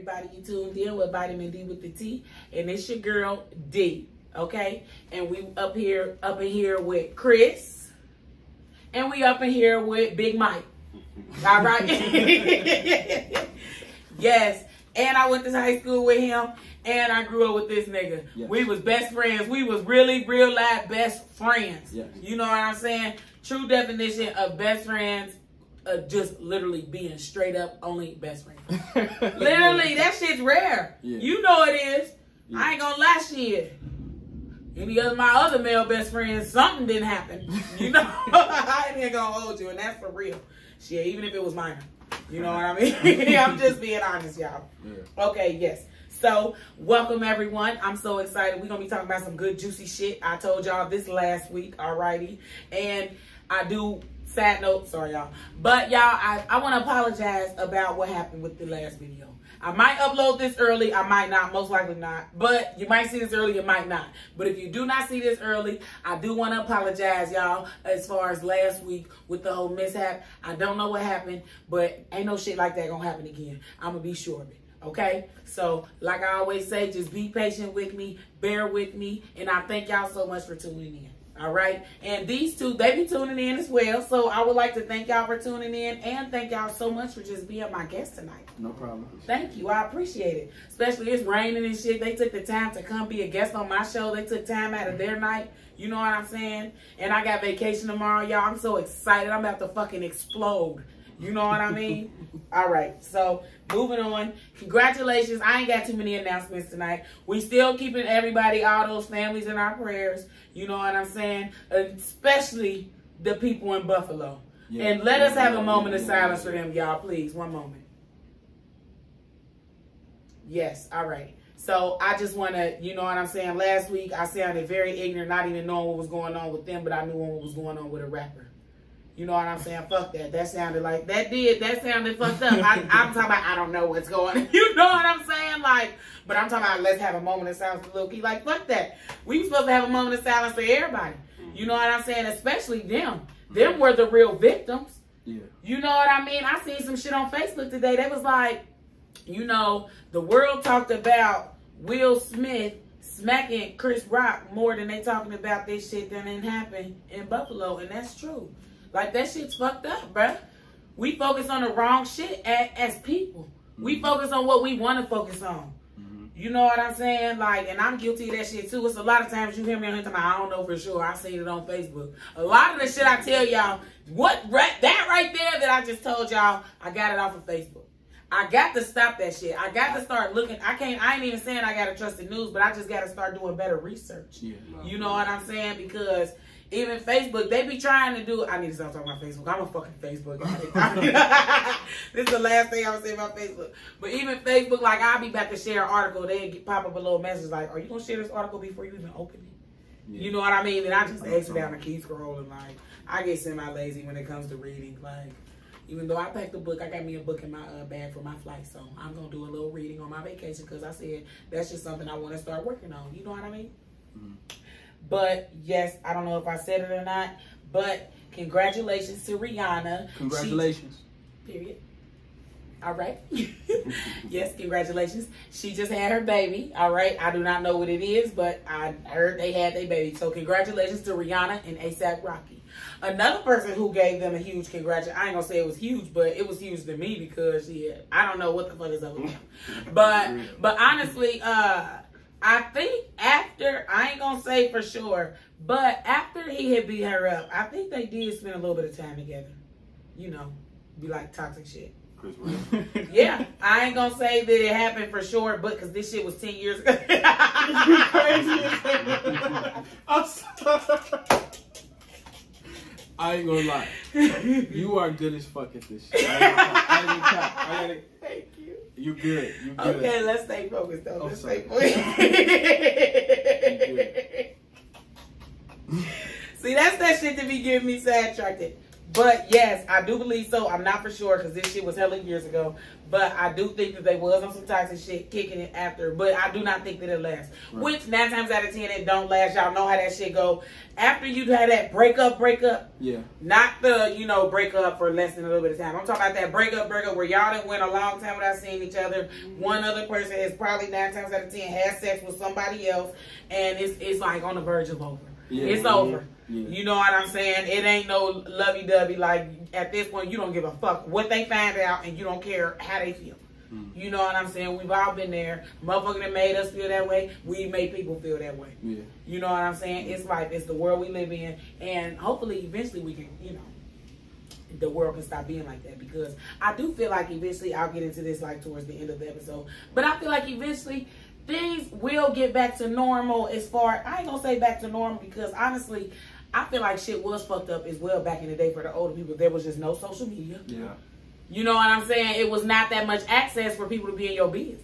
everybody. You tuned in with Vitamin D with the T, and it's your girl D, okay? And we up in here with Chris, and we up in here with Big Mike. All right? Yes. And I went to high school with him, and I grew up with this nigga. Yes. We was best friends. We was really real life best friends. Yes. You know what I'm saying? True definition of best friends. Just literally being straight up only best friend. Literally, that shit's rare. Yeah. You know it is. Yeah. I ain't gonna lie, shit. Any of my other male best friends, something didn't happen. You know, I ain't gonna hold you, and that's for real. Shit, even if it was minor. You know what I mean? I'm just being honest, y'all. Yeah. Okay, yes. So, welcome everyone. I'm so excited. We're gonna be talking about some good juicy shit. I told y'all this last week, alrighty. And I do. Sad note, sorry y'all. But y'all, I want to apologize about what happened with the last video. I might upload this early, I might not, most likely not. But you might see this early, you might not. But if you do not see this early, I do want to apologize, y'all, as far as last week with the whole mishap. I don't know what happened, but ain't no shit like that gonna happen again. I'm gonna be sure of it. Okay? So, like I always say, just be patient with me, bear with me, and I thank y'all so much for tuning in. All right. And these two, they be tuning in as well. So I would like to thank y'all for tuning in and thank y'all so much for just being my guest tonight. No problem. Thank you. I appreciate it. Especially it's raining and shit. They took the time to come be a guest on my show. They took time out of their night. You know what I'm saying? And I got vacation tomorrow, y'all. I'm so excited. I'm about to fucking explode. You know what I mean? All right. So moving on. Congratulations. I ain't got too many announcements tonight. We still keeping everybody, all those families in our prayers. You know what I'm saying? Especially the people in Buffalo. Yeah. And let us have a moment of silence for them, y'all. Please. One moment. Yes. All right. So I just want to, you know what I'm saying? Last week I sounded very ignorant, not even knowing what was going on with them, but I knew what was going on with a rapper. You know what I'm saying? Fuck that. That sounded like, that sounded fucked up. I'm talking about, I don't know what's going on. You know what I'm saying? Like, but I'm talking about, let's have a moment of silence for Lil Key. Like, fuck that. We supposed to have a moment of silence for everybody. You know what I'm saying? Especially them. Them were the real victims. Yeah. You know what I mean? I seen some shit on Facebook today that was like, you know, the world talked about Will Smith smacking Chris Rock more than they talking about this shit that didn't happen in Buffalo. And that's true. Like, that shit's fucked up, bruh. We focus on the wrong shit as people. We focus on what we want to focus on. You know what I'm saying? Like, and I'm guilty of that shit, too. It's a lot of times you hear me on here talking about, I don't know for sure. I seen it on Facebook. A lot of the shit I tell y'all, that right there that I just told y'all, I got it off of Facebook. I got to stop that shit. I got to start looking. I ain't even saying I got to trust the news, but I just got to start doing better research. Yeah. You know what I'm saying? Because even Facebook, they be trying to do. I need to stop talking about Facebook. I'm a fucking Facebook guy. This is the last thing I'm gonna say about Facebook. But even Facebook, like, I'll be back to share an article. They pop up a little message like, "Are you gonna share this article before you even open it?" Yeah. You know what I mean? And I just exit down and keep scrolling. Like, I get semi-lazy when it comes to reading. Like, even though I packed a book, I got me a book in my bag for my flight. So I'm gonna do a little reading on my vacation because I said that's just something I want to start working on. You know what I mean? Mm-hmm. But, yes, I don't know if I said it or not, but congratulations to Rihanna. Congratulations. Period. All right. Yes, congratulations. She just had her baby. All right. I do not know what it is, but I heard they had their baby. So, congratulations to Rihanna and A$AP Rocky. Another person who gave them a huge congratulations, I ain't going to say it was huge, but it was huge to me because, yeah, I don't know what the fuck is up with them. But honestly, I think after, I ain't gonna say for sure, but after he had beat her up, I think they did spend a little bit of time together. You know, be like toxic shit. Yeah, I ain't gonna say that it happened for sure, but because this shit was 10 years ago. I ain't gonna lie. You are good as fuck at this shit. I ain't Thank you. You good. You good. Okay, let's stay focused though. Let's stay focused. See, that's that shit to be giving me sidetracked. But yes, I do believe so. I'm not for sure because this shit was hella years ago. But I do think that they was on some toxic shit kicking it after. But I do not think that it lasts. Right. Which 9 times out of 10 it don't last. Y'all know how that shit go. After you had that breakup. Yeah. Not the, break up for less than a little bit of time. I'm talking about that breakup where y'all done went a long time without seeing each other. One other person has probably 9 times out of 10 had sex with somebody else. And it's like on the verge of over. Yeah. It's over. Yeah. You know what I'm saying? It ain't no lovey-dovey. Like, at this point, you don't give a fuck what they find out, and you don't care how they feel. You know what I'm saying? We've all been there. Motherfucker that made us feel that way, we made people feel that way. Yeah. You know what I'm saying? It's life. It's the world we live in. And hopefully, eventually, we can, the world can stop being like that. Because I do feel like eventually, I'll get into this, like, towards the end of the episode. But I feel like eventually, things will get back to normal as far, I ain't gonna say back to normal because honestly, I feel like shit was fucked up as well back in the day for the older people. There was just no social media. Yeah. You know what I'm saying? It was not that much access for people to be in your business.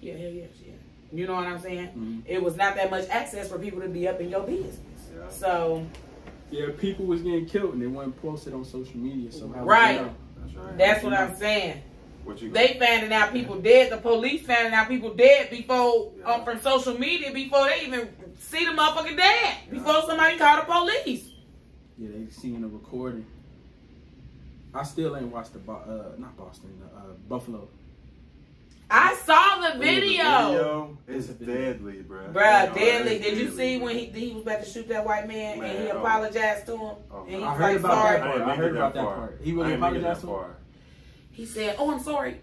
Yeah, hell yes, yeah. You know what I'm saying? Mm-hmm. It was not that much access for people to be up in your business. Yeah. So. Yeah, people was getting killed and they weren't posted on social media. So how right. That's what I'm saying. They finding out people dead. The police finding out people dead before from social media before they even see the motherfucker dead. Before somebody called the police. Yeah, they seen the recording. I still ain't watched the Buffalo. I saw the video. It's deadly, bro. Bruh, deadly. Did you see when he was about to shoot that white man and he apologized to him? And he I heard about that part. I heard about that part. He really apologized to him. He said, "Oh, I'm sorry."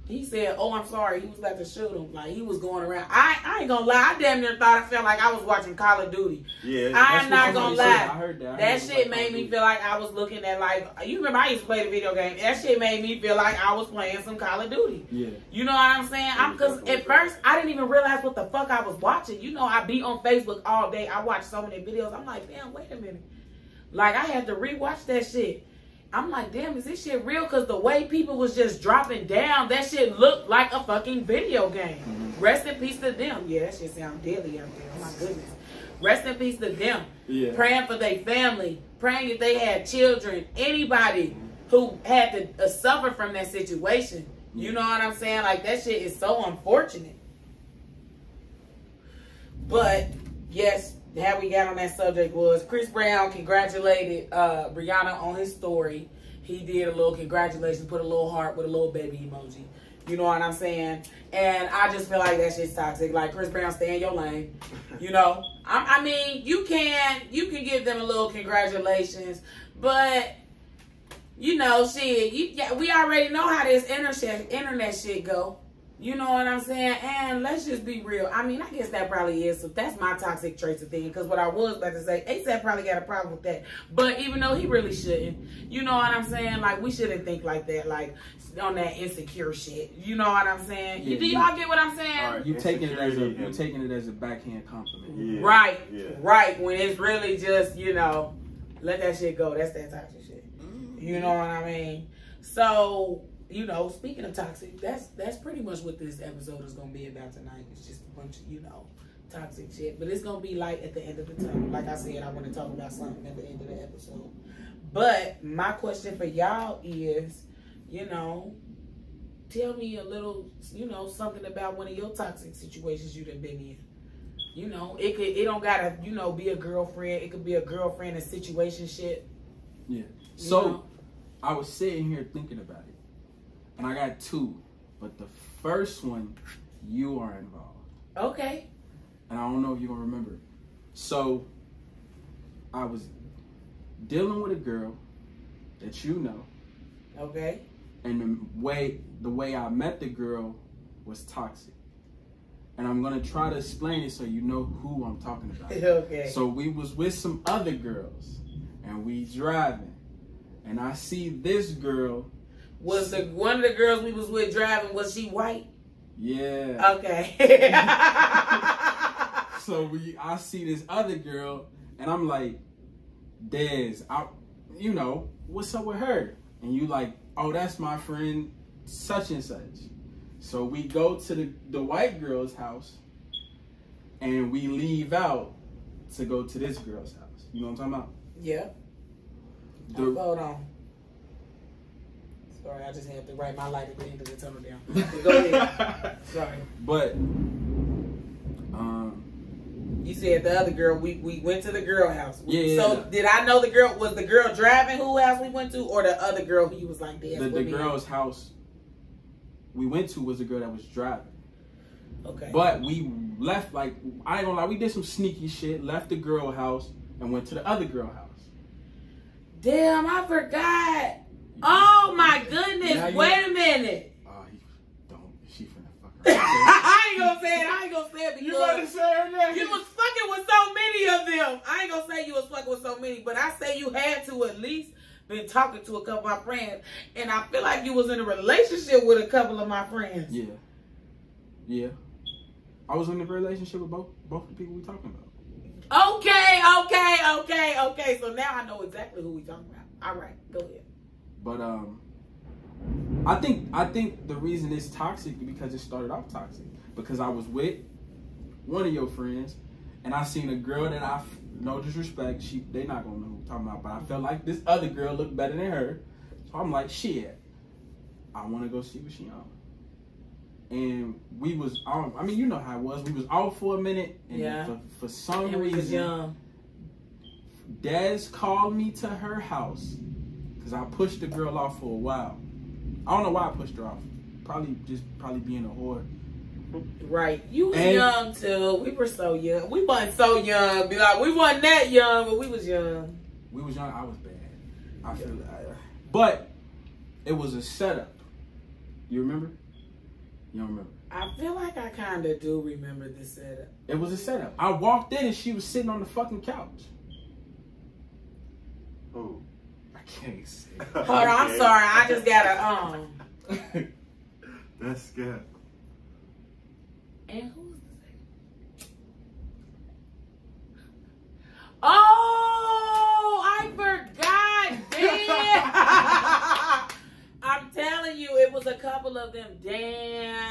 He said, "Oh, I'm sorry." He was about to shoot him. Like, he was going around. I ain't gonna lie. I damn near thought I felt like I was watching Call of Duty. Yeah. I'm not gonna lie. I heard that. That shit made me feel like I was looking at, like, you remember I used to play the video game. That shit made me feel like I was playing some Call of Duty. Yeah. You know what I'm saying? Because at first, I didn't even realize what the fuck I was watching. You know, I be on Facebook all day. I watch so many videos. I'm like, damn, wait a minute. Like, I had to rewatch that shit. I'm like, damn, is this shit real? Because the way people was just dropping down, that shit looked like a fucking video game. Mm-hmm. Rest in peace to them. Yeah, that shit sound deadly out there. Oh, my goodness. Rest in peace to them. Yeah. Praying for their family. Praying if they had children. Anybody who had to suffer from that situation. You know what I'm saying? Like, that shit is so unfortunate. But, yes, how we got on that subject was Chris Brown congratulated Brianna on his story. He did a little congratulations, put a little heart with a little baby emoji. You know what I'm saying? And I just feel like that shit's toxic. Like, Chris Brown, stay in your lane. You know? I mean, you can give them a little congratulations, but, you know, shit, we already know how this internet shit go. You know what I'm saying? And let's just be real. I mean, I guess that probably is. So that's my toxic traits of thing. Because what I was about to say, ASAP probably got a problem with that. But even though he really shouldn't. You know what I'm saying? Like, we shouldn't think like that. Like, on that insecure shit. You know what I'm saying? Yeah, do y'all get what I'm saying? Right. You're taking it as a backhand compliment. Yeah. Right. Yeah. Right. When it's really just, let that shit go. That's that toxic shit. You know what I mean? So, speaking of toxic, that's pretty much what this episode is going to be about tonight. It's just a bunch of, toxic shit. But it's going to be light at the end of the tunnel. Like I said, I want to talk about something at the end of the episode. But my question for y'all is, tell me a little, something about one of your toxic situations you done been in. It don't gotta, be a girlfriend. It could be a girlfriend and situationship. Yeah. So, I was sitting here thinking about it. And I got 2, but the first one, you are involved. Okay. And I don't know if you're going to remember it. So, I was dealing with a girl that you know. Okay. And the way I met the girl was toxic. And I'm going to try to explain it so you know who I'm talking about. Okay. So, we was with some other girls. And we driving. And I see this girl. Was one of the girls we was with driving, was she white? Yeah. Okay. So I see this other girl, and I'm like, Des, what's up with her? And you like, oh, that's my friend, such and such. So we go to the white girl's house, and we leave out to go to this girl's house. You know what I'm talking about? Yeah. Hold on. Sorry, I just had to write my light at the end of the tunnel down. Go ahead. Sorry. But you said the other girl. We went to the girl house. Yeah. So did I know the girl? Was the girl driving who house we went to, or the other girl who was like this? The girl's house we went to was the girl that was driving. Okay. But we left, like, I ain't gonna lie, we did some sneaky shit, left the girl house and went to the other girl house. Damn, I forgot. Oh my goodness! Wait a minute. She finna fuck her. I ain't gonna say it because You better say her name. You was fucking with so many of them. I ain't gonna say you was fucking with so many, but I say you had to at least been talking to a couple of my friends, and I feel like you was in a relationship with a couple of my friends. Yeah. I was in a relationship with both the people we talking about. Okay. So now I know exactly who we talking about. All right, go ahead. But I think the reason it's toxic is because it started off toxic. Because I was with one of your friends, and I seen a girl that no disrespect, they not gonna know who I'm talking about, but I felt like this other girl looked better than her. So I'm like, shit, I wanna go see what she on. And we was I mean, you know how it was. We was out for a minute, and for some reason, we was young. Des called me to her house because I pushed the girl off for a while. I don't know why I pushed her off. Probably being a whore. Right. You was young too. We were so young. We wasn't so young. Be like, we wasn't that young, but we was young. We was young. I was bad. I feel that. But it was a setup. You remember? You don't remember? I feel like I kind of do remember this setup. It was a setup. I walked in and she was sitting on the fucking couch. Oh. I can't say. Hold on, I'm sorry. I just got a That's good. And who's the second? Oh, I forgot. Damn. I'm telling you, it was a couple of them. Damn.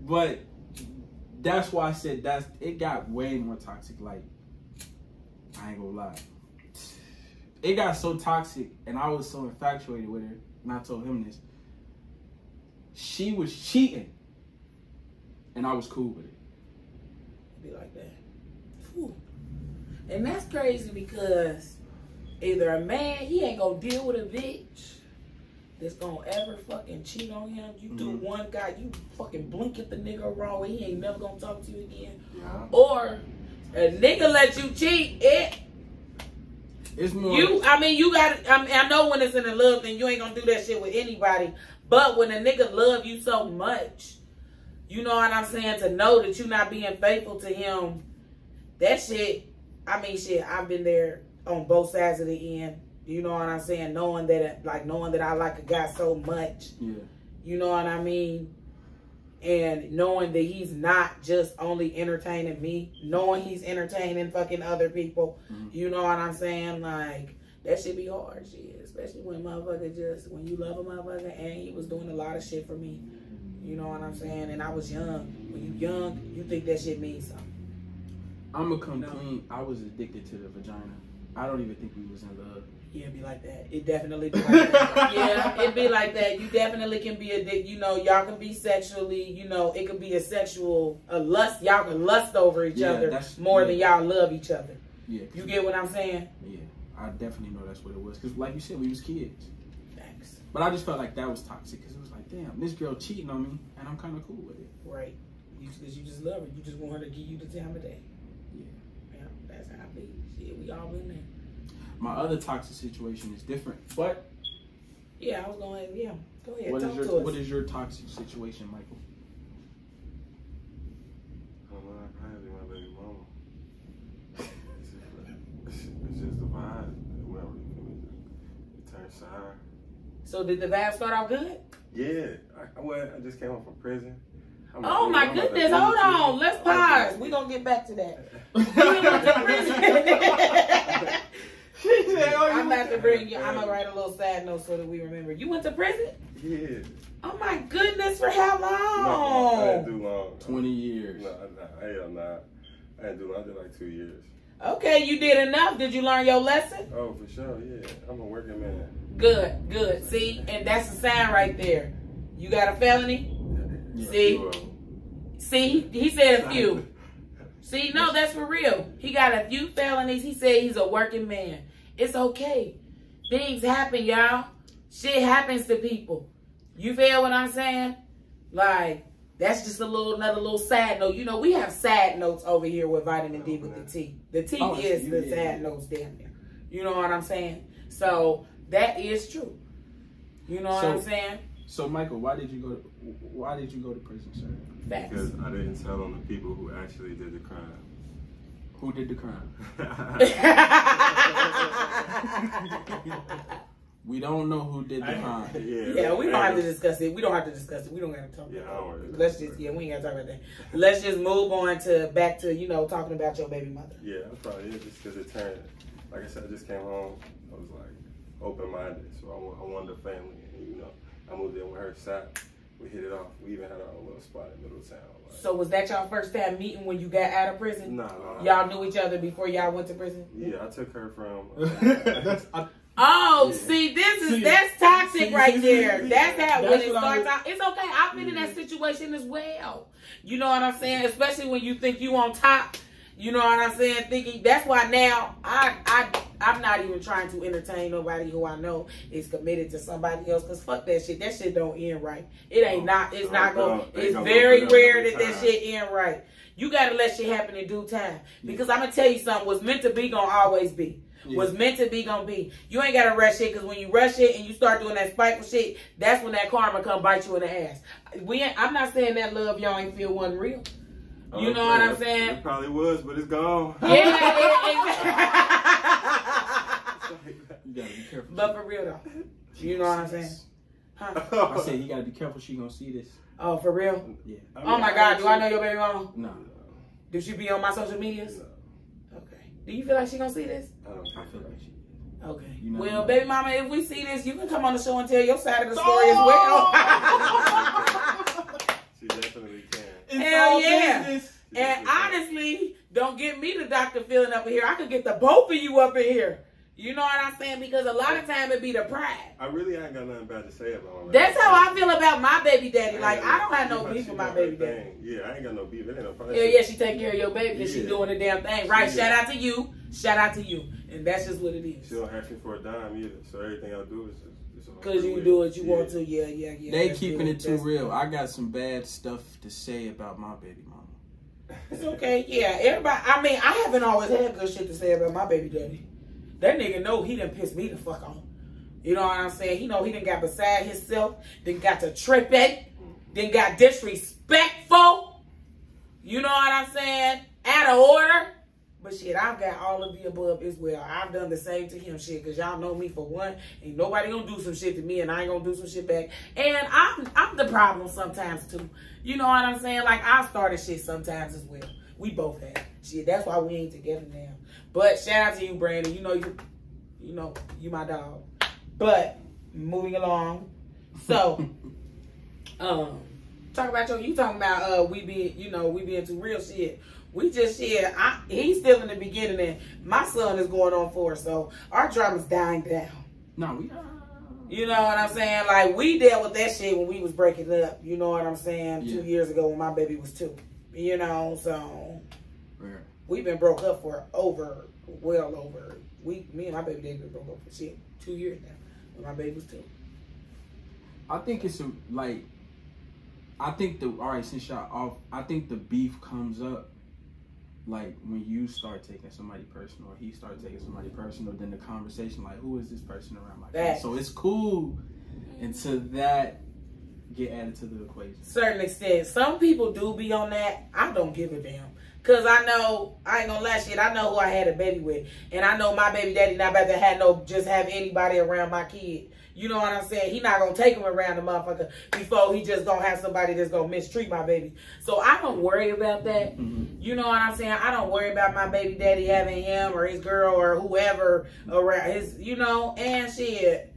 But that's why I said it got way more toxic. Like, I ain't gonna lie. It got so toxic, and I was so infatuated with her, and I told him this. She was cheating, and I was cool with it. Be like that. Whew. And that's crazy because either a man, he ain't gonna deal with a bitch that's gonna ever fucking cheat on him. You do one guy, you fucking blink at the nigga wrong way, he ain't never gonna talk to you again. Yeah. Or a nigga let you cheat, it's more. I know when it's in a love thing, you ain't gonna do that shit with anybody. But when a nigga love you so much, you know what I'm saying, to know that you not being faithful to him, that shit, I've been there on both sides of the end. You know what I'm saying? Knowing that I like a guy so much. Yeah. You know what I mean? And knowing that he's not just only entertaining me, knowing he's entertaining fucking other people. Mm-hmm. You know what I'm saying? Like, that shit be hard, shit. Especially when when you love a motherfucker, and he was doing a lot of shit for me. You know what I'm saying? And I was young. When you young, you think that shit means something. I'm gonna come clean. I was addicted to the vagina. I don't even think we was in love. Yeah, it'd be like that. It definitely be like that. Yeah, it'd be like that. You definitely can be addicted. You know, y'all can be sexually, it could be a lust. Y'all can lust over each other more than y'all love each other. Yeah. You get what I'm saying? Yeah. I definitely know that's what it was. Because like you said, we was kids. Thanks. But I just felt like that was toxic. Because it was like, damn, this girl cheating on me. And I'm kind of cool with it. Right. Because you just love her. You just want her to give you the time of day. Yeah. Yeah, that's how I be. Shit, we all been there. My other toxic situation is different. But yeah, I was going, yeah. Go ahead. What is your toxic situation, Michael? I had my baby mama. It's just the vibe. Well, it turned sour. So did the vibe start out good? Yeah. I just came home from prison. Oh my goodness, hold on. Let's pause. We're going to get back to that. You went to prison. I'm about to bring you, I'm going to write a little sad note so that we remember. You went to prison? Yeah. Oh my goodness, for how long? No, I didn't do long. 20 years. No, hell nah. I didn't do long. I did like 2 years. Okay, you did enough. Did you learn your lesson? Oh, for sure, yeah. I'm a working man. Good, good. See, and that's a sign right there. You got a felony? Yeah. See, he said a few. See, no, that's for real. He got a few felonies. He said he's a working man. It's okay. Things happen, y'all. Shit happens to people. You feel what I'm saying? Like, that's just another little side note. You know, we have sad notes over here with vitamin D with the T. The T is the sad notes down there. You know what I'm saying? So that is true. You know what I'm saying? So Michael, why did you go to prison, sir? Facts. Because I didn't tell on the people who actually did the crime. Who did the crime? We don't know who did the crime. Yeah, we don't have to discuss it. We don't have to discuss it. We don't have to talk about it. Let's just, we ain't got to talk about that. Let's just move on back to, talking about your baby mother. Yeah, that's probably it, just because it turned, like I said, I just came home. I was like open-minded, so I wanted a family. And, I moved in with her, sat, we hit it off. We even had our own little spot in the middle of town. Like, so was that y'all first time meeting when you got out of prison? No. Y'all knew each other before y'all went to prison? Yeah, I took her from... See, that's toxic right there. That's how when it starts out. It's okay. I've been in that situation as well. You know what I'm saying? Especially when you think you on top. You know what I'm saying? Thinking that's why now I'm not even trying to entertain nobody who I know is committed to somebody else. Cause fuck that shit. That shit don't end right. It ain't not. It's not going. It's very rare that shit end right. You gotta let shit happen in due time. Because I'm gonna tell you something. What's meant to be gonna always be. Was meant to be gonna be. You ain't gotta rush it, because when you rush it and you start doing that spiteful shit, that's when that karma come bite you in the ass. I'm not saying that love y'all ain't feel wasn't real. You know what I'm saying? It probably was, but it's gone. Yeah, you gotta be careful. But for real though, you know what I'm saying? Huh? I said you gotta be careful. She gonna see this. Oh, for real? Yeah. Oh my God, do I know your baby mama? No. Do she be on my social medias? No. Do you feel like she gonna see this? I feel like she. Okay. Well, baby mama, if we see this, you can come on the show and tell your side of the story as well. She definitely can. Hell yeah. And honestly, don't get me the doctor feeling up in here. I could get the both of you up in here. You know what I'm saying? Because a lot of time it be the pride. I really ain't got nothing bad to say about my That's how I feel about my baby daddy. Like, I don't have no beef with my baby daddy. Yeah, I ain't got no beef. It ain't no problem. Yeah, she take care of your baby and she doing the damn thing. Right, shout out to you. Shout out to you. And that's just what it is. She don't ask me for a dime either. So everything I do is just because you do what you want to. Yeah. They keeping it too real. I got some bad stuff to say about my baby mama. It's okay. Yeah, everybody. I mean, I haven't always had good shit to say about my baby daddy. That nigga know he done pissed me the fuck off. You know what I'm saying? He know he done got beside himself, then got to tripping, then got disrespectful. You know what I'm saying? Out of order. But shit, I've got all of the above as well. I've done the same to him, shit, because y'all know me for one. Ain't nobody gonna do some shit to me, and I ain't gonna do some shit back. And I'm the problem sometimes too. You know what I'm saying? Like, I started shit sometimes as well. We both have. Shit, that's why we ain't together now. But shout out to you, Brandon. You know you my dog. But moving along. So, talking about we being too real shit. We just he's still in the beginning, and my son is going on 4, so our drama's dying down. No, we are. You know what I'm saying? Like, we dealt with that shit when we was breaking up. You know what I'm saying? Yeah. 2 years ago when my baby was 2. You know, so we've been broke up for well over. Me and my baby daddy been broke up for 2 years now when my baby was 2. I think it's since y'all off, I think the beef comes up like when you start taking somebody personal or he starts taking somebody personal, then the conversation like, who is this person around my kid? So it's cool until that get added to the equation. Certain extent. Some people do be on that. I don't give a damn. Cause I know, I ain't gonna lie shit, I know who I had a baby with. And I know my baby daddy not about to have anybody around my kid. You know what I'm saying? He not gonna take him around the motherfucker before he just gonna have somebody that's gonna mistreat my baby. So I don't worry about that. Mm-hmm. You know what I'm saying? I don't worry about my baby daddy having him or his girl or whoever around his, and shit.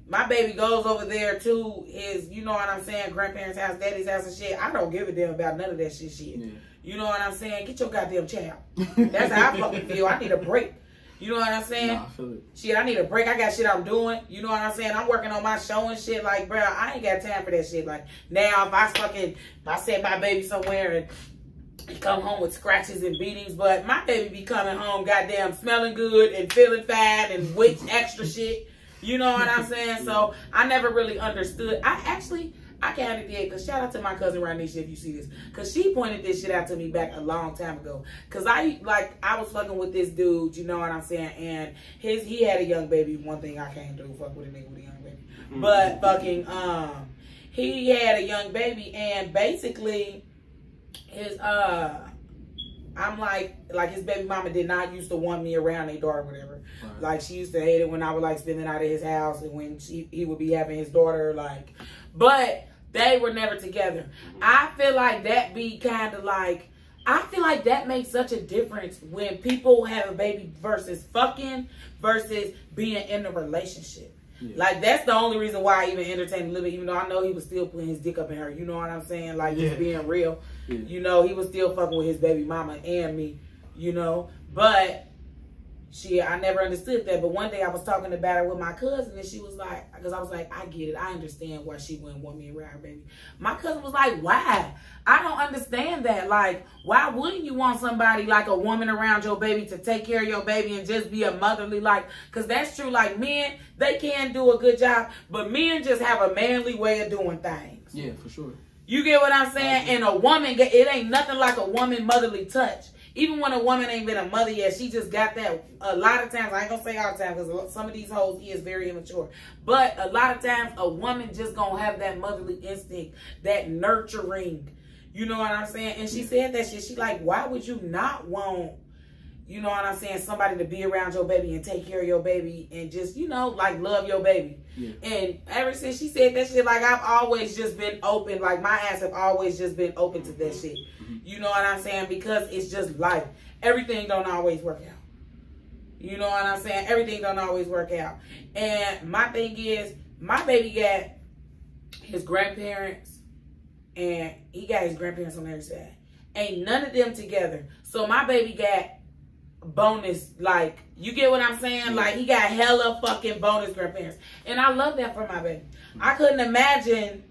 my baby goes over there to his, you know what I'm saying, grandparents' house, daddy's house and shit. I don't give a damn about none of that shit. Yeah. You know what I'm saying? Get your goddamn child. That's how I fucking feel. I need a break. You know what I'm saying? Nah, I feel it. Shit, I need a break. I got shit I'm doing. You know what I'm saying? I'm working on my show and shit. Like, bro, I ain't got time for that shit. Like, now if I send my baby somewhere and he come home with scratches and beatings, but my baby be coming home goddamn smelling good and feeling fine and with extra shit. You know what I'm saying? So I never really understood. I kind of did, because shout out to my cousin Ranisha if you see this, because she pointed this shit out to me back a long time ago. Because I was fucking with this dude, you know what I'm saying, and he had a young baby. One thing I can't do, fuck with a nigga with a young baby. But fucking he had a young baby, and basically his I'm like his baby mama did not used to want me around their daughter or whatever. Right. Like, she used to hate it when I would like spending out of his house, and when he would be having his daughter, like, but they were never together. I feel like that be kind of like, I feel like that makes such a difference when people have a baby versus fucking versus being in a relationship. Yeah. Like, that's the only reason why I even entertained a little bit, even though I know he was still putting his dick up in her. You know what I'm saying? Like, just being real. Yeah. You know, he was still fucking with his baby mama and me, you know. But shit, I never understood that. But one day I was talking about it with my cousin, and she was like, because I was like, I get it. I understand why she wouldn't want me around her baby. My cousin was like, why? I don't understand that. Like, why wouldn't you want somebody like a woman around your baby to take care of your baby and just be a motherly, like, because that's true. Like, men, they can do a good job, but men just have a manly way of doing things. Yeah, for sure. You get what I'm saying? And a woman, it ain't nothing like a woman motherly touch. Even when a woman ain't been a mother yet, she just got that. A lot of times, I ain't gonna say all the time, because some of these hoes is very immature. But a lot of times, a woman just gonna have that motherly instinct, that nurturing. You know what I'm saying? And she said that shit. She like, why would you not want, you know what I'm saying, somebody to be around your baby and take care of your baby and just, you know, like, love your baby. Yeah. And ever since she said that shit, like, I've always just been open. Like, my ass have always just been open to that shit. You know what I'm saying? Because it's just life. Everything don't always work out. You know what I'm saying? Everything don't always work out. And my thing is, my baby got his grandparents, and he got his grandparents on every side. Ain't none of them together. So my baby got bonus, like, you get what I'm saying? Like, he got hella fucking bonus grandparents. And I love that for my baby. I couldn't imagine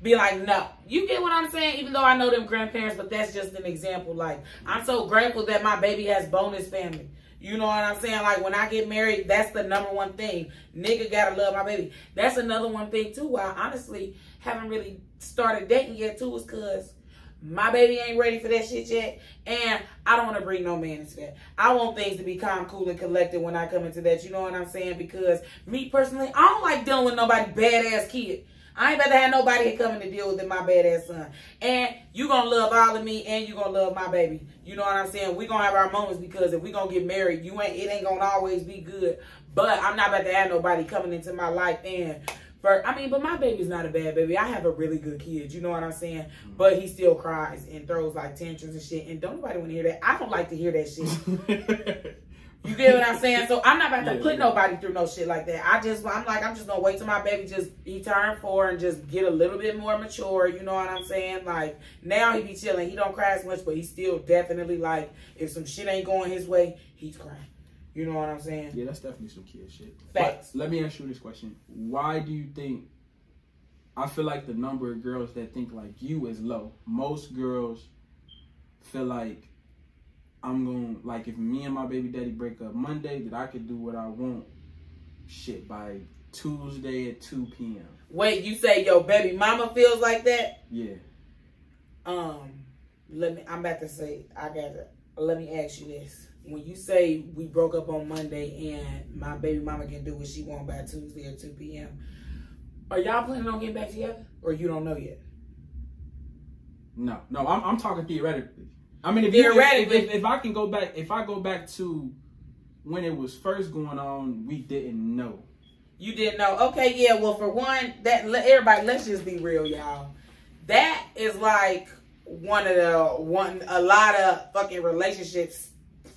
be like, no. You get what I'm saying? Even though I know them grandparents, but that's just an example. Like, I'm so grateful that my baby has bonus family. You know what I'm saying? Like, when I get married, that's the number one thing. Nigga gotta love my baby. That's another one thing, too, why I honestly haven't really started dating yet, too, is because my baby ain't ready for that shit yet. And I don't want to bring no man into that. I want things to be calm, cool, and collected when I come into that. You know what I'm saying? Because me, personally, I don't like dealing with nobody badass kid. I ain't about to have nobody coming to deal with my badass son. And you gonna love all of me, and you gonna love my baby. You know what I'm saying? We gonna have our moments, because if we gonna get married, it ain't gonna always be good. But I'm not about to have nobody coming into my life and but my baby's not a bad baby. I have a really good kid. You know what I'm saying? But he still cries and throws like tantrums and shit. And don't nobody want to hear that. I don't like to hear that shit. You get what I'm saying? So I'm not about to put nobody through no shit like that. I'm just gonna wait till my baby he turned 4 and just get a little bit more mature. You know what I'm saying? Like, now he be chilling. He don't cry as much, but he's still definitely, like, if some shit ain't going his way, he's crying. You know what I'm saying? Yeah, that's definitely some kid shit. Facts. But let me ask you this question. Why do you think, I feel like the number of girls that think like you is low. Most girls feel like, I'm going to, like, if me and my baby daddy break up Monday, that I could do what I want, shit, by Tuesday at 2 p.m. Wait, you say your baby mama feels like that? Yeah. Let me ask you this. When you say we broke up on Monday and my baby mama can do what she want by Tuesday at 2 p.m., are y'all planning on getting back together? Or you don't know yet? No, I'm talking theoretically. I mean, if I can go back, if I go back to when it was first going on, we didn't know. You didn't know? Okay, yeah. Well, for one, let's just be real, y'all. That is like a lot of fucking relationships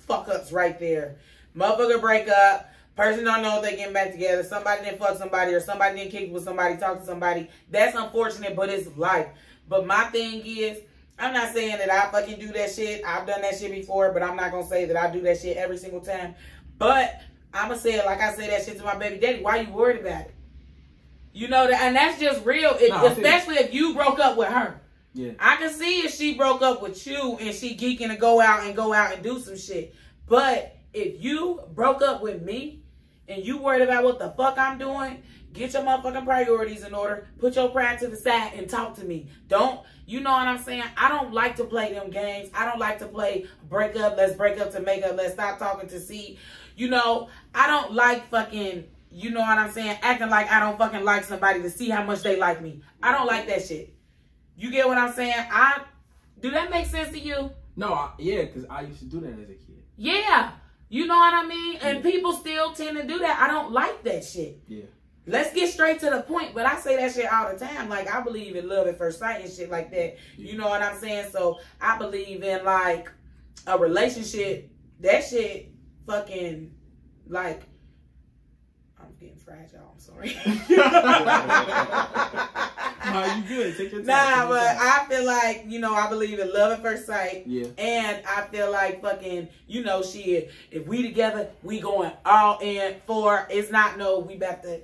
fuck ups right there. Motherfucker break up, Person don't know if they getting back together. Somebody didn't fuck somebody, or somebody didn't kick with somebody, talk to somebody. That's unfortunate, but it's life. But my thing is, I'm not saying that I fucking do that shit. I've done that shit before, but I'm not going to say that I do that shit every single time. But I'm going to say it like I say that shit to my baby daddy. Why you worried about it? You know, and that's just real, especially if you broke up with her. Yeah. I can see if she broke up with you and she geeking to go out and do some shit. But if you broke up with me and you worried about what the fuck I'm doing, get your motherfucking priorities in order. Put your pride to the side and talk to me. Don't, you know what I'm saying? I don't like to play them games. I don't like to play break up, let's break up to make up, let's stop talking to see. You know, I don't like fucking, you know what I'm saying, acting like I don't fucking like somebody to see how much they like me. I don't like that shit. You get what I'm saying? Do that make sense to you? No, yeah, because I used to do that as a kid. Yeah. You know what I mean? And people still tend to do that. I don't like that shit. Yeah. Let's get straight to the point. But I say that shit all the time. Like, I believe in love at first sight and shit like that. You know what I'm saying? So, I believe in, like, a relationship. That shit fucking, like, I'm getting fragile. I'm sorry. Nah, you good. Take your time. Nah, but I feel like, you know, I believe in love at first sight. Yeah. And I feel like fucking, you know, shit, if we together, we going all in for, it's not no, we about to,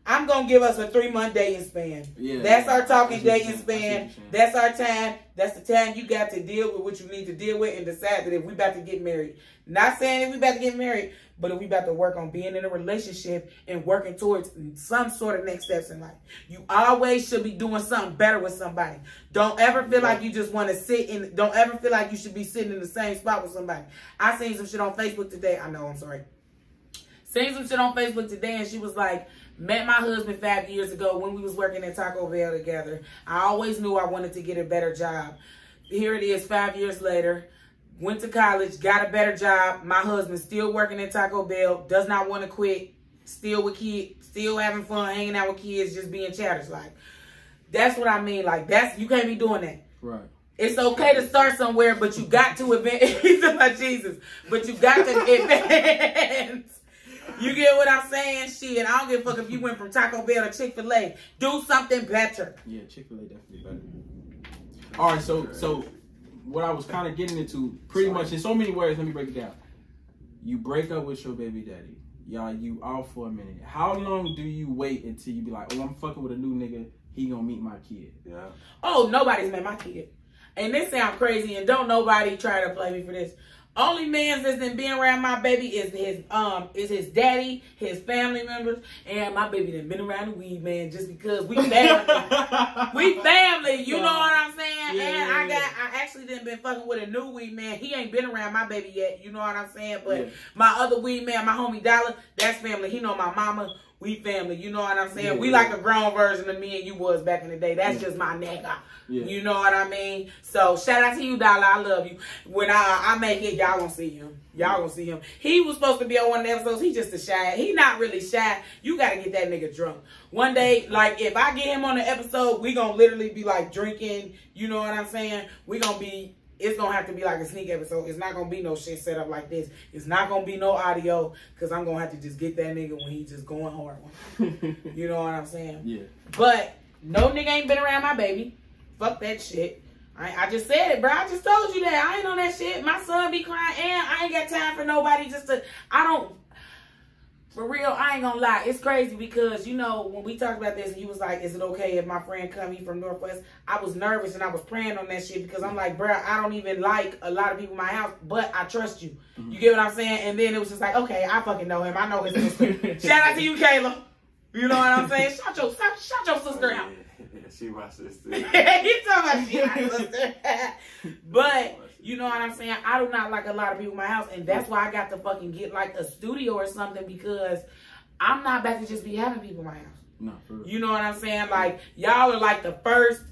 I'm going to give us a 3-month dating span. Yeah. That's our talking dating span. That's our time. That's the time you got to deal with what you need to deal with and decide that if we about to get married. Not saying if we about to get married, but if we about to work on being in a relationship and working towards some sort of next steps in life. You always should be doing something better with somebody. Don't ever feel like you just want to sit in, don't ever feel like you should be sitting in the same spot with somebody. I seen some shit on Facebook today. I know, I'm sorry. Seen some shit on Facebook today and she was like, met my husband 5 years ago when we was working at Taco Bell together. I always knew I wanted to get a better job. Here it is 5 years later. Went to college, got a better job. My husband still working at Taco Bell, does not want to quit, still with kids, still having fun, hanging out with kids, just being chatters. Like, that's what I mean. Like, that's, you can't be doing that. Right. It's okay to start somewhere, but you got to advance. He's about Jesus. But you got to advance. You get what I'm saying? Shit, I don't give a fuck if you went from Taco Bell to Chick-fil-A. Do something better. Yeah, Chick-fil-A definitely better. All right, so what I was kind of getting into, pretty much in so many words, let me break it down. You break up with your baby daddy. Y'all, you out for a minute. How long do you wait until you be like, oh, I'm fucking with a new nigga, he gonna meet my kid? Yeah. Oh, nobody's met my kid. And this sounds crazy, and don't nobody try to play me for this. Only man that's been around my baby is his daddy, his family members, and my baby done been around the weed man just because we family. We family, you know what I'm saying? Yeah, and I actually done been fucking with a new weed man. He ain't been around my baby yet, you know what I'm saying? But my other weed man, my homie Dollar, that's family. He know my mama. We family, you know what I'm saying? We like a grown version of me and you was back in the day. That's just my nigga. Yeah. You know what I mean? So shout out to you, Dollar. I love you. When I make it, y'all gonna see him. Y'all gonna see him. He was supposed to be on one of the episodes. He just a shy. He not really shy. You gotta get that nigga drunk. One day, like if I get him on the episode, we gonna literally be like drinking. You know what I'm saying? We gonna be. It's going to have to be like a sneak episode. It's not going to be no shit set up like this. It's not going to be no audio because I'm going to have to just get that nigga when he just going hard. You know what I'm saying? Yeah. But no nigga ain't been around my baby. Fuck that shit. I just said it, bro. I just told you that. I ain't on that shit. My son be crying and I ain't got time for nobody just to... For real, I ain't gonna lie. It's crazy because, you know, when we talked about this and you was like, is it okay if my friend come here from Northwest? I was nervous and I was praying on that shit because I'm like, bro, I don't even like a lot of people in my house, but I trust you. Mm-hmm. You get what I'm saying? And then it was just like, okay, I fucking know him. I know his sister. Shout out to you, Kayla. You know what I'm saying? Shout your sister out. Yeah, she my sister. You talking about she my sister. But... you know what I'm saying? I do not like a lot of people in my house. And that's why I got to fucking get like a studio or something because I'm not about to just be having people in my house. No, for real. You know what I'm saying? Like, y'all are like the first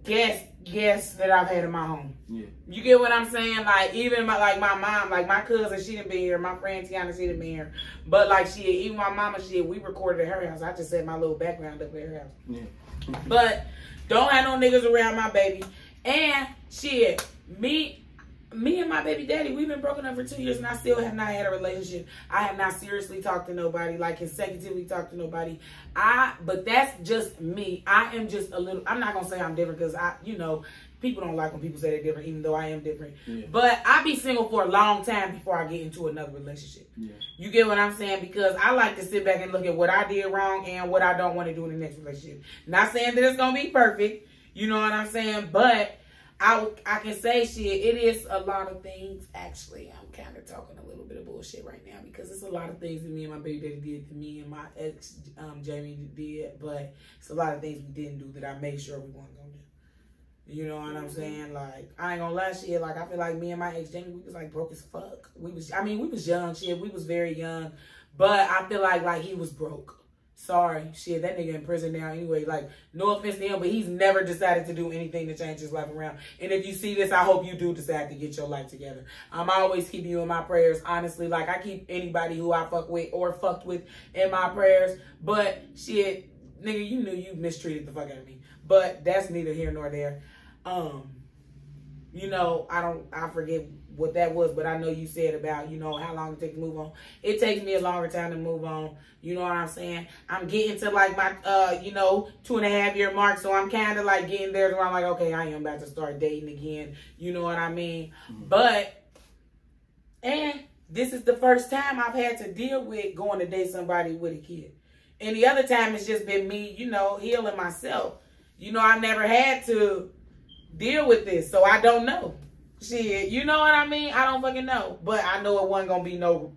guests that I've had in my home. Yeah. You get what I'm saying? Like, even my mom, like my cousin, she done been here. My friend Tiana, she done been here. But like even my mama, we recorded at her house. I just set my little background up at her house. Yeah. But don't have no niggas around my baby. And shit, Me and my baby daddy, we've been broken up for 2 years and I still have not had a relationship. I have not seriously talked to nobody, like consecutively talked to nobody. But that's just me. I am just a little, I'm not going to say I'm different because people don't like when people say they're different, even though I am different. Yeah. But I be single for a long time before I get into another relationship. Yeah. You get what I'm saying? Because I like to sit back and look at what I did wrong and what I don't want to do in the next relationship. Not saying that it's going to be perfect. You know what I'm saying? But I can say shit. It is a lot of things. Actually, I'm kind of talking a little bit of bullshit right now because it's a lot of things that me and my baby daddy did, that me and my ex, Jamie, did. But it's a lot of things we didn't do that I made sure we weren't going to do. You know what I'm saying? Like, I ain't gonna lie, shit. Like, I feel like me and my ex Jamie, we was like broke as fuck. We was young, shit. We was very young, but I feel like he was broke. Sorry, shit. That nigga in prison now anyway. Like, no offense to him, but he's never decided to do anything to change his life around. And if you see this, I hope you do decide to get your life together. I always keep you in my prayers. Honestly, like I keep anybody who I fuck with or fucked with in my prayers. But shit, nigga, you knew you mistreated the fuck out of me. But that's neither here nor there. I forget what that was, but I know you said about, how long it takes to move on. It takes me a longer time to move on. You know what I'm saying? I'm getting to like my, 2.5 year mark. So I'm kind of like getting there where I'm like, okay, I am about to start dating again. You know what I mean? Mm-hmm. And this is the first time I've had to deal with going to date somebody with a kid. And the other time it's just been me, healing myself. I never had to deal with this, so I don't know. Shit, you know what I mean? I don't fucking know. But I know it wasn't gonna be no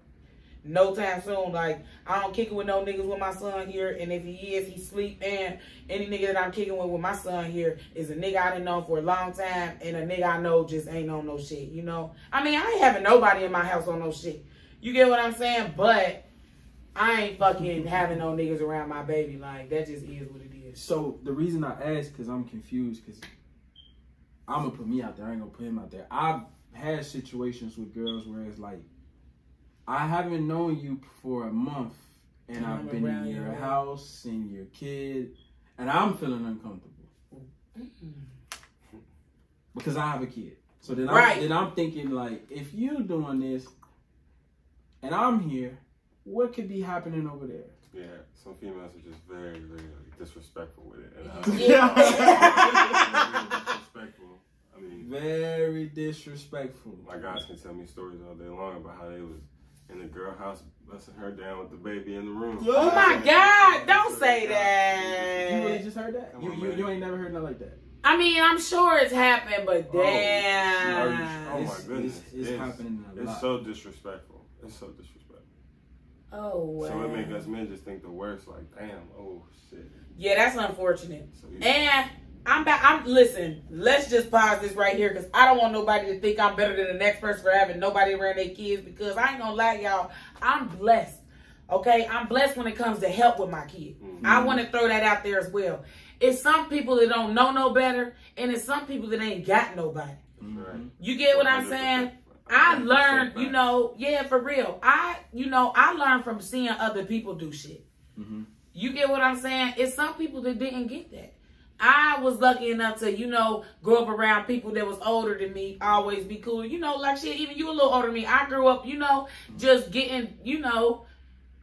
time soon. Like, I don't kick it with no niggas with my son here, and if he is, he sleep. And any nigga that I'm kicking with my son here is a nigga I done known for a long time, and a nigga I know just ain't on no shit, I mean, I ain't having nobody in my house on no shit. You get what I'm saying? But I ain't fucking having no niggas around my baby. Like, that just is what it is. So, the reason I ask, because I'm confused, because I'm going to put me out there. I ain't going to put him out there. I've had situations with girls where it's like, I haven't known you for a month, and I've been in your house and your kid, and I'm feeling uncomfortable. Mm-hmm. Because I have a kid. So then, I'm thinking, like, if you doing this, and I'm here, what could be happening over there? Yeah, some females are just very, very disrespectful with it. And disrespectful. I mean, very disrespectful. My guys can tell me stories all day long about how they was in the girl house busting her down with the baby in the room. Oh my God! Don't say that. You really just heard that? You ain't never heard nothing like that. I mean, I'm sure it's happened, but damn. Oh my goodness, it's happening a lot. It's so disrespectful. It's so disrespectful. Oh, wow. So it makes us men just think the worst, like, damn, oh, shit. Yeah, that's unfortunate. So, and listen, let's just pause this right here, because I don't want nobody to think I'm better than the next person for having nobody around their kids, because I ain't gonna lie, y'all, I'm blessed, okay? I'm blessed when it comes to help with my kid. Mm-hmm. I want to throw that out there as well. It's some people that don't know no better, and it's some people that ain't got nobody. Mm-hmm. You get what I'm saying? I learned, yeah, for real. I learned from seeing other people do shit. Mm-hmm. You get what I'm saying? It's some people that didn't get that. I was lucky enough to, grow up around people that was older than me, always be cool. Like shit, even you a little older than me. I grew up, just getting,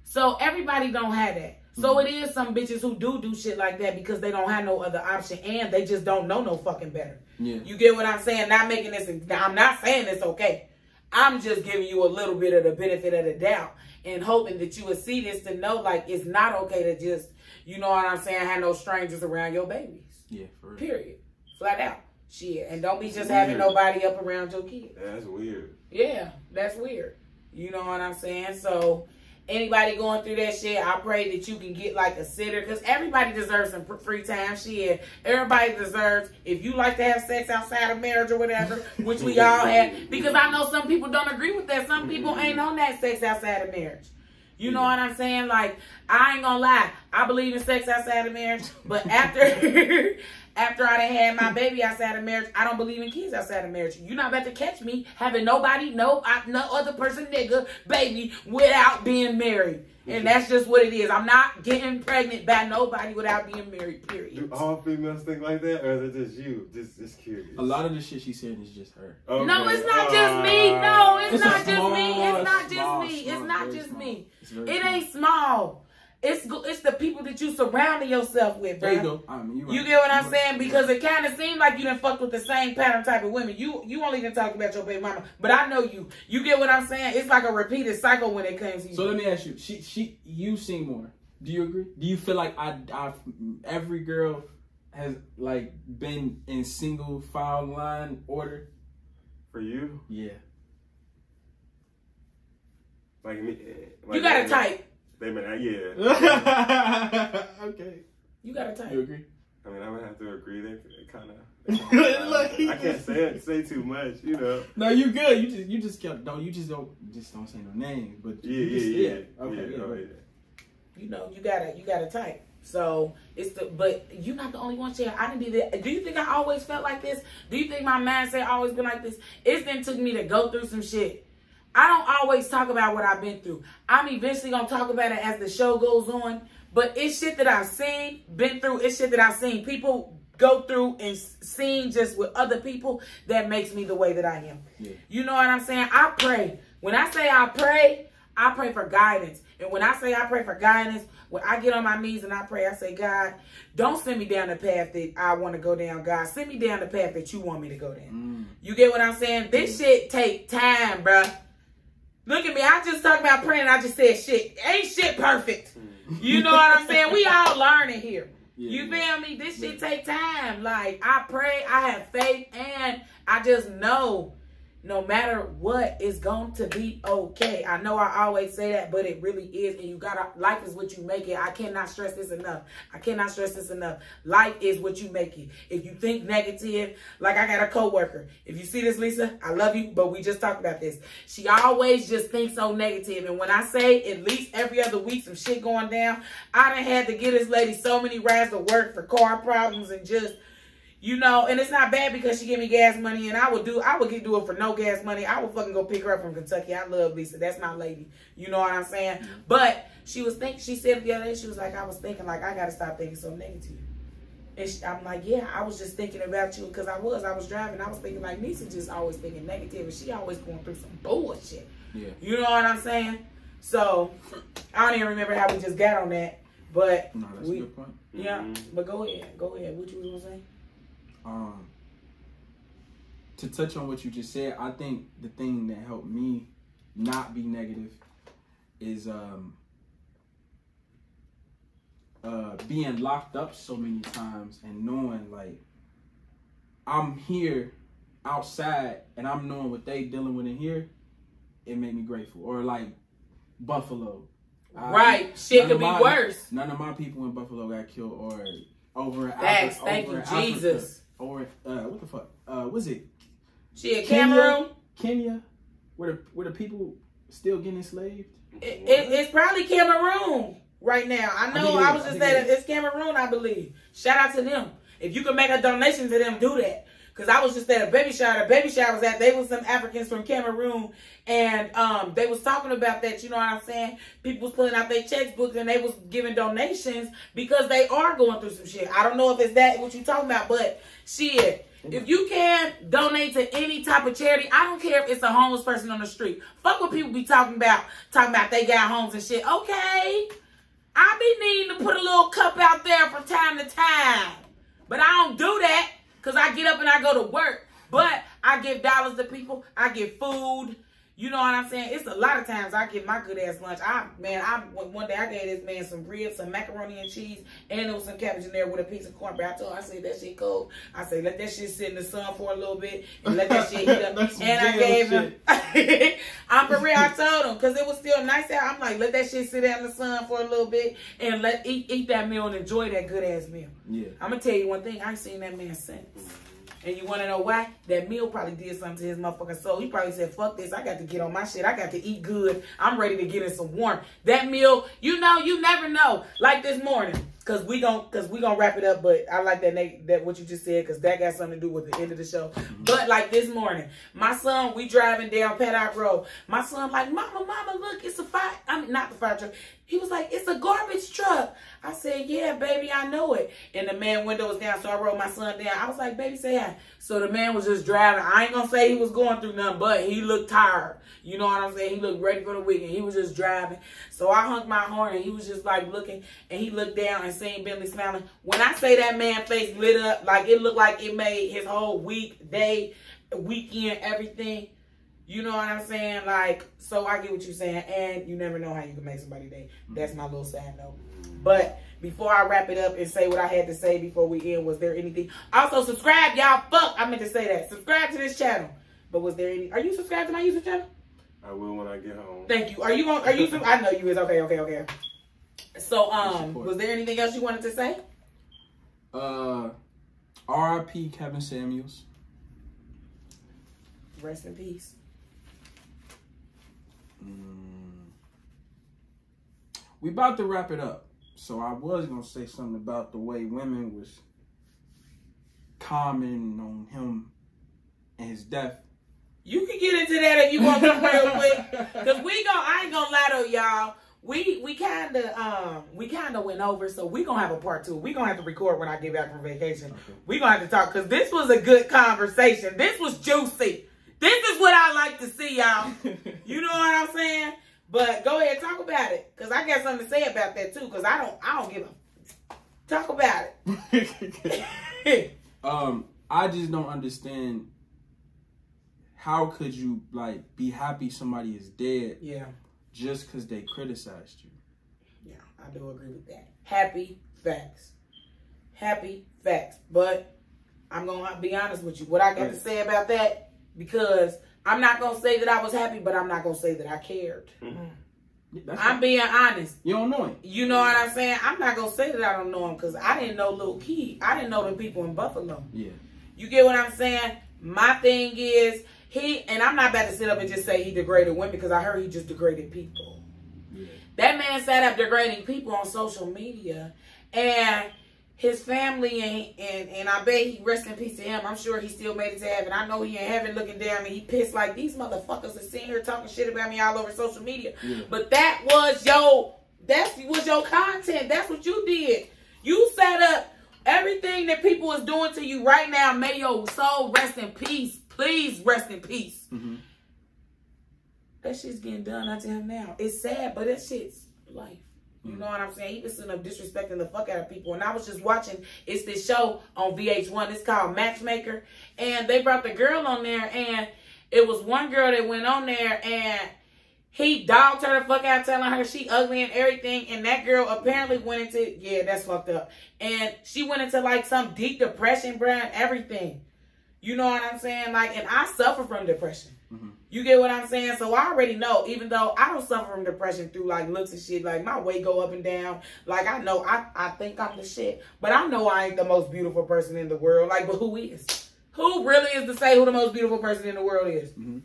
so everybody don't have that. So it is some bitches who do shit like that because they don't have no other option and they just don't know no fucking better. Yeah. You get what I'm saying? Not making this, I'm not saying it's okay. I'm just giving you a little bit of the benefit of the doubt and hoping that you would see this to know, like, it's not okay to just, you know what I'm saying, have no strangers around your babies. Yeah, for real. Period. Flat out. Shit. And don't be just having nobody up around your kid. That's weird. Yeah, that's weird. You know what I'm saying? So, anybody going through that shit, I pray that you can get like a sitter, because everybody deserves some free time. Shit, everybody deserves, if you like to have sex outside of marriage or whatever, which we all have, because I know some people don't agree with that. Some people ain't on that sex outside of marriage. You know what I'm saying? Like, I ain't gonna lie, I believe in sex outside of marriage, but after After I done had my baby outside of marriage, I don't believe in kids outside of marriage. You're not about to catch me having nobody, no other person, nigga, baby, without being married. And that's just what it is. I'm not getting pregnant by nobody without being married, period. Do all females think like that, or is it just you? Just curious. A lot of the shit she's saying is just her. Okay. No, it's not just me. No, it's not just small, me. It's not small, just me. small, It's not very just small. me. It's It ain't small. It's the people that you surrounding yourself with, bro. There you go. I mean, You get what I'm saying? Because it kind of seems like you done fucked with the same pattern type of women. You only done talk about your baby mama, but I know you. You get what I'm saying? It's like a repeated cycle when it comes to you. So let me ask you, you seen more. Do you agree? Do you feel like every girl has like been in single file line order? For you? Yeah. Like me. You got a type. They mean, yeah. Okay. You got a type. You agree? I mean, I would have to agree. They kind of. I can't say too much, you know. No, you good. You just don't say no names. But Yeah. Okay. Yeah. You know, you got a type. So but you're not the only one, Cher. I didn't do that. Do you think I always felt like this? Do you think my mindset always been like this? It then took me to go through some shit. I don't always talk about what I've been through. I'm eventually gonna talk about it as the show goes on. But it's shit that I've seen, been through. It's shit that I've seen people go through and seen just with other people that makes me the way that I am. Yeah. You know what I'm saying? I pray. When I say I pray for guidance. And when I say I pray for guidance, when I get on my knees and I pray, I say, God, don't send me down the path that I want to go down. God, send me down the path that you want me to go down. You get what I'm saying? This shit take time, bruh. Look at me. I just talked about praying. I just said shit. Ain't shit perfect. You know what I'm saying? We all learning here. You feel me? This shit take time. Like, I pray, I have faith, and I just know no matter what, it's going to be okay. I know I always say that, but it really is. And you gotta, life is what you make it. I cannot stress this enough. Life is what you make it. If you think negative, like I got a coworker. If you see this, Lisa, I love you, but we just talked about this. She always just thinks so negative. And when I say at least every other week some shit going down, I done had to get this lady so many rides to work for car problems and just, you know, and it's not bad because she give me gas money, and I would do it for no gas money. I would fucking go pick her up from Kentucky. I love Lisa. That's my lady. You know what I'm saying? But she said the other day, she was like, I was thinking, like, I got to stop thinking so negative. And I'm like, yeah, I was just thinking about you because I was driving. I was thinking like, Lisa just always thinking negative, and she always going through some bullshit. Yeah. You know what I'm saying? So I don't even remember how we just got on that, but no, that's a good point. Yeah, but go ahead. What you was gonna say? To touch on what you just said, I think the thing that helped me not be negative is being locked up so many times and knowing like I'm here outside and I'm knowing what they dealing with in here. It made me grateful. Or like Buffalo. Right. Shit could be worse. None of my people in Buffalo got killed or over Facts. Thank you, Jesus. Or what the fuck? Was it? Shit, Cameroon, Kenya, where the people still getting enslaved. It's probably Cameroon right now. I was just saying it's Cameroon, I believe. Shout out to them. If you can make a donation to them, do that. Because I was just at a baby shower. The baby shower was at, they was some Africans from Cameroon. And they was talking about that, you know what I'm saying? People was pulling out their checkbooks and they was giving donations because they are going through some shit. I don't know if it's that what you talking about, but shit. If you can donate to any type of charity, I don't care if it's a homeless person on the street. Fuck what people be talking about they got homes and shit. Okay. I be needing to put a little cup out there from time to time. But I don't do that. Because I get up and I go to work. But I give dollars to people. I give food. You know what I'm saying? It's a lot of times I get my good ass lunch. One day I gave this man some ribs, some macaroni and cheese, and there was some cabbage in there with a piece of cornbread. I told him, I said, that shit cold. I said, let that shit sit in the sun for a little bit and let that shit heat up. And I gave him, I'm for real, I told him, because it was still nice out. I'm like, let that shit sit out in the sun for a little bit and eat that meal and enjoy that good ass meal. Yeah. I'm going to tell you one thing, I ain't seen that man since. And you want to know why? That meal probably did something to his motherfucking soul. He probably said, fuck this. I got to get on my shit. I got to eat good. I'm ready to get in some warmth. That meal, you know, you never know. Like this morning, Cause we gonna wrap it up, but I like that what you just said, cause that got something to do with the end of the show. But like this morning, my son, we driving down Paddock Road. My son like, mama, look, it's a fire. I mean, not the fire truck. He was like, it's a garbage truck. I said, yeah, baby, I know it. And the man window was down, so I rolled my son down. I was like, baby, say hi. So the man was just driving. I ain't gonna say he was going through nothing, but he looked tired. You know what I'm saying? He looked ready for the weekend. He was just driving. So I honked my horn, and he was just like looking, and he looked down and seen Bentley smiling. When I say that man's face lit up, like it looked like it made his whole week, day, weekend, everything. You know what I'm saying? Like, so I get what you're saying. And you never know how you can make somebody's day. That's my little side note. But before I wrap it up and say what I had to say before we end, was there anything? Also, subscribe, y'all. Fuck, I meant to say that. Subscribe to this channel. But was there any? Are you subscribed to my YouTube channel? I will when I get home. Thank you. Are you? I know you is. Okay. So, was there anything else you wanted to say? R.I.P. Kevin Samuels. Rest in peace. We about to wrap it up. So I was going to say something about the way women was commenting on him and his death. You can get into that if you want to real quick. Because I ain't going to lie to y'all. We kind of went over, so we going to have a part 2. We going to have to record when I get back from vacation. Okay. We going to have to talk, because this was a good conversation. This was juicy. This is what I like to see, y'all. You know what I'm saying? But go ahead, talk about it, because I got something to say about that too. Because I don't give a talk about it. I just don't understand. How could you like be happy somebody is dead? Yeah. Just because they criticized you. Yeah, I do agree with that. Happy facts. Happy facts. But I'm gonna be honest with you. What I got to say about that, because I'm not going to say that I was happy, but I'm not going to say that I cared. I'm being honest. You don't know him. You know what I'm saying? I'm not going to say that I don't know him, because I didn't know Lil Key. I didn't know the people in Buffalo. Yeah. You get what I'm saying? My thing is, and I'm not about to sit up and just say he degraded women, because I heard he just degraded people. Yeah. That man sat up degrading people on social media, and his family, and I bet he rest in peace to him. I'm sure he still made it to heaven. I know he in heaven looking down, and he pissed like, these motherfuckers are sitting here talking shit about me all over social media. Yeah. But that was your content. That's what you did. You set up everything that people is doing to you right now. May your soul rest in peace. Please rest in peace. Mm-hmm. That shit's getting done unto him now. It's sad, but that shit's life. You know what I'm saying? He was sitting up disrespecting the fuck out of people. And I was just watching, it's this show on VH1. It's called Matchmaker. And they brought the girl on there. And it was one girl that went on there. And he dogged her the fuck out, telling her she ugly and everything. And that girl apparently went into, yeah, that's fucked up. And she went into like some deep depression, bruh, and everything. You know what I'm saying? Like, and I suffer from depression. Mm-hmm. You get what I'm saying? So I already know, even though I don't suffer from depression through like looks and shit, like my weight go up and down. Like I know I think I'm the shit, but I know I ain't the most beautiful person in the world. Like, but who is? Who really is to say who the most beautiful person in the world is? Mm-hmm.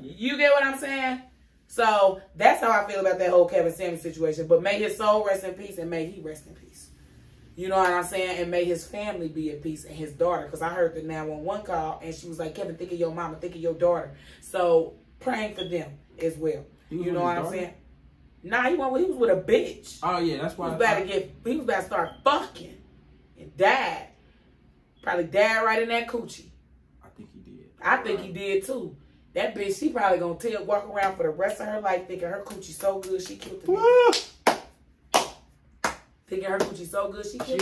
You get what I'm saying? So that's how I feel about that whole Kevin Samuels situation. But may his soul rest in peace, and may he rest in peace. You know what I'm saying? And may his family be at peace, and his daughter. Because I heard the 911 call, and she was like, Kevin, think of your mama, think of your daughter. So praying for them as well. You know what I'm saying? Nah, he was with a bitch. Oh, yeah, that's why. He was about to start fucking and died. Probably died right in that coochie. I think he did. I think he did, too. That bitch, she probably going to walk around for the rest of her life thinking her coochie so good, she killed the bitch. Thinking her coochie so good, she killed